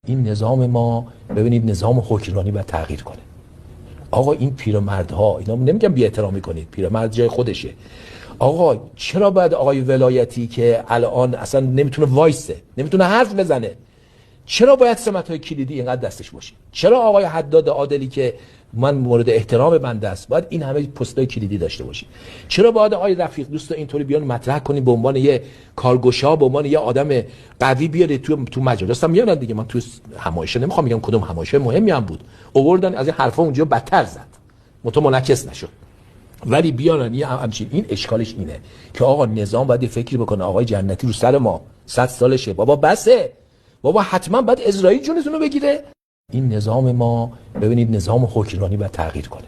این نظام ما ببینید نظام حکمرانی باید تغییر کنه. آقا این پیرمردها، اینا نمیگم بی احترامی کنید، پیرمرد جای خودشه. آقا چرا باید آقای ولایتی که الان اصلا نمیتونه وایسه، نمیتونه حرف بزنه، چرا باید سمت‌های کلیدی اینقدر دستش باشه؟ چرا آقای حداد عادلی که من مورد احترام بنده است باید این همه پست‌های کلیدی داشته باشه؟ چرا باید آقای رفیق دوست اینطوری بیان مطرح کنیم به عنوان یه کارگشا، به عنوان یه آدم قوی بیاره تو مجالس هم میانن دیگه. من تو همایش نمیخوام بگم کدوم همایش مهمی هم بود، آوردن از این حرفا اونجا بدتر زد، منعکس نشد. ولی بیانن یه همچین، این اشکالش اینه که آقا نظام باید فکری بکنه. آقای جنتی رو سر ما 100 سالشه بابا، بسه بابا، حتما باید اسرائیل جونتون رو بگیره. این نظام ما ببینید نظام حکمرانی باید تغییر کنه.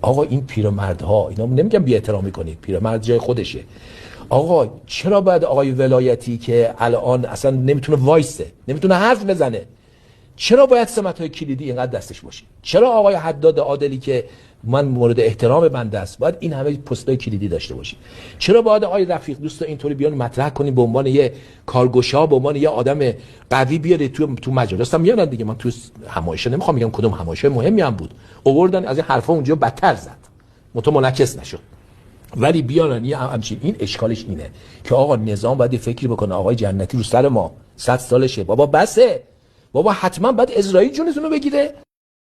آقا این پیرمردها، اینا نمیگم بی احترامی کنید، پیرمرد جای خودشه. آقا چرا باید آقای ولایتی که الان اصلا نمیتونه وایسه، نمیتونه حرف بزنه، چرا باید سمت‌های کلیدی اینقدر دستش باشه؟ چرا آقای حداد عادلی که من مورد احترام بنده است باید این همه پست‌های کلیدی داشته باشه؟ چرا باید آقای رفیق دوست اینطوری بیان مطرح کنیم به عنوان یه کارگشا، به عنوان یه آدم قوی بیاره تو مجالس هم میانن دیگه. من تو همایش نمیخوام بگم کدوم همایش مهمی هم بود، آوردن از این حرفا اونجا بدتر زد، منعکس نشد. ولی بیانن یه همچین، این اشکالش اینه که آقا نظام باید فکری بکنه. آقای جنتی رو سر ما 100 سالشه بابا، بسه بابا، حتما باید اسرائیل جونتون رو بگیره.